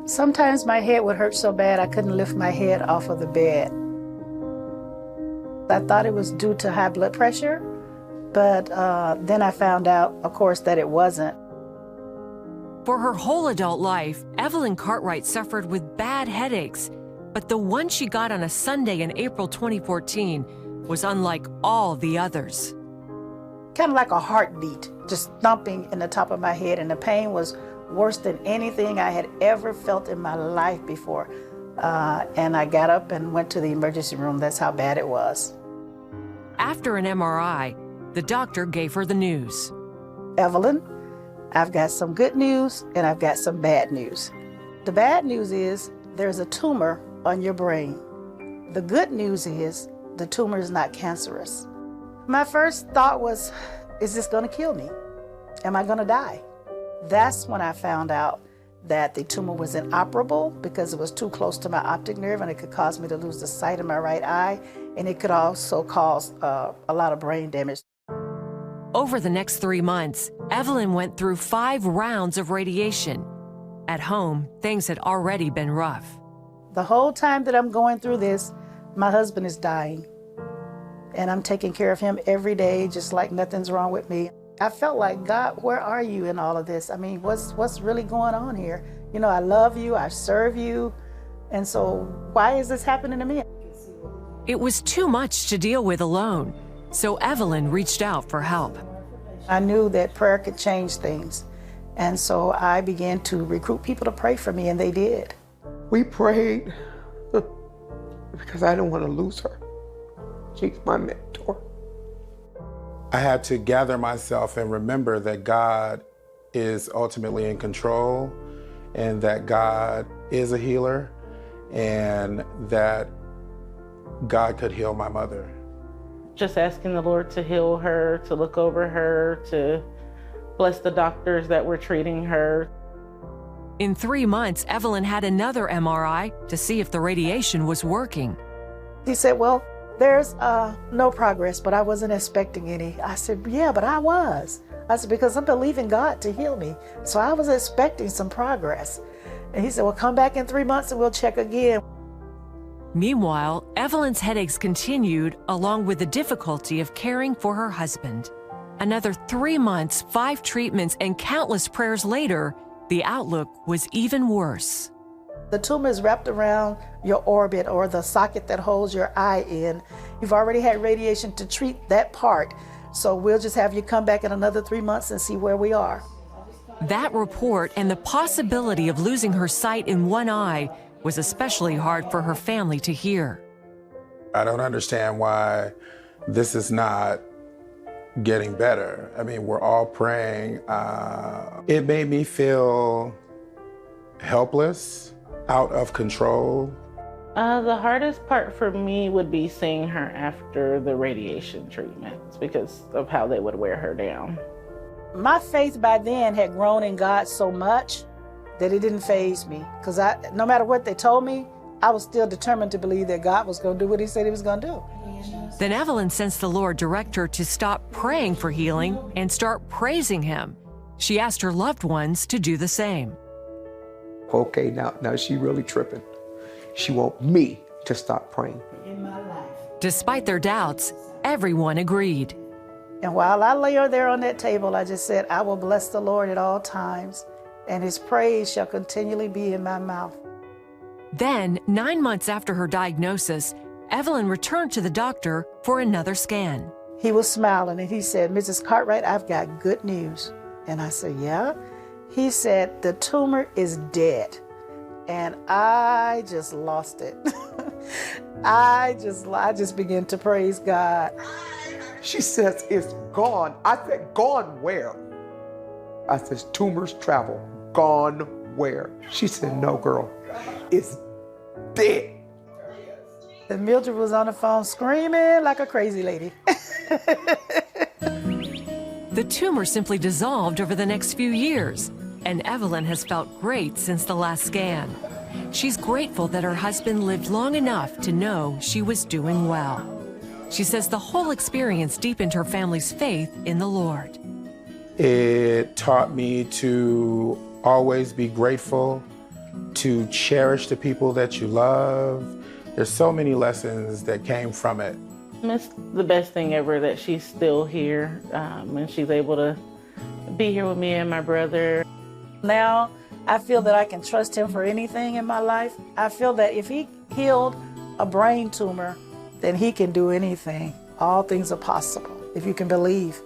Sometimes my head would hurt so bad I couldn't lift my head off of the bed. I thought it was due to high blood pressure, but then I found out, of course, that it wasn't. For her whole adult life, Evelyn Cartwright suffered with bad headaches, but the one she got on a Sunday in April 2014 was unlike all the others. Kind of like a heartbeat, just thumping in the top of my head, and the pain was worse than anything I had ever felt in my life before. And I got up and went to the emergency room. That's how bad it was. After an MRI, the doctor gave her the news. Evelyn, I've got some good news and I've got some bad news. The bad news is there's a tumor on your brain. The good news is the tumor is not cancerous. My first thought was, is this going to kill me? Am I going to die? That's when I found out that the tumor was inoperable because it was too close to my optic nerve and it could cause me to lose the sight of my right eye, and it could also cause a lot of brain damage. Over the next 3 months, Evelyn went through 5 rounds of radiation. At home, things had already been rough. The whole time that I'm going through this, my husband is dying. And I'm taking care of him every day, just like nothing's wrong with me. I felt like, God, where are you in all of this? I mean, what's really going on here? You know, I love you, I serve you, and so why is this happening to me? It was too much to deal with alone, so Evelyn reached out for help. I knew that prayer could change things, and so I began to recruit people to pray for me, and they did. We prayed because I didn't want to lose her. She's my mentor. I had to gather myself and remember that God is ultimately in control, and that God is a healer, and that God could heal my mother. Just asking the Lord to heal her, to look over her, to bless the doctors that were treating her. In 3 months, Evelyn had another MRI to see if the radiation was working. He said, well, there's no progress, but I wasn't expecting any. I said, yeah, but I was. I said, because I'm believing God to heal me. So I was expecting some progress. And he said, well, come back in 3 months and we'll check again. Meanwhile, Evelyn's headaches continued, along with the difficulty of caring for her husband. Another 3 months, 5 treatments, and countless prayers later, the outlook was even worse. The tumor is wrapped around your orbit, or the socket that holds your eye in. You've already had radiation to treat that part, so we'll just have you come back in another 3 months and see where we are. That report and the possibility of losing her sight in one eye was especially hard for her family to hear. I don't understand why this is not getting better. I mean, we're all praying. It made me feel helpless, out of control. The hardest part for me would be seeing her after the radiation treatments because of how they would wear her down. My faith by then had grown in God so much that it didn't faze me, because no matter what they told me, I was still determined to believe that God was going to do what he said he was going to do. Then Evelyn sensed the Lord direct her to stop praying for healing and start praising him. She asked her loved ones to do the same. Okay, now she really tripping. She want me to stop praying. Despite their doubts, everyone agreed. And while I lay there on that table, I just said, I will bless the Lord at all times, and his praise shall continually be in my mouth. Then, 9 months after her diagnosis, Evelyn returned to the doctor for another scan. He was smiling and he said, Mrs. Cartwright, I've got good news. And I said, yeah? He said, the tumor is dead. And I just lost it. I just began to praise God. She says, it's gone. I said, gone where? I said, tumors travel. Gone where? She said, no, girl, it's dead. And Mildred was on the phone screaming like a crazy lady. The tumor simply dissolved over the next few years, and Evelyn has felt great since the last scan. She's grateful that her husband lived long enough to know she was doing well. She says the whole experience deepened her family's faith in the Lord. It taught me to always be grateful to cherish the people that you love. There's so many lessons that came from it. It's the best thing ever that she's still here and she's able to be here with me and my brother. Now, I feel that I can trust him for anything in my life. I feel that if he healed a brain tumor, then he can do anything. All things are possible if you can believe.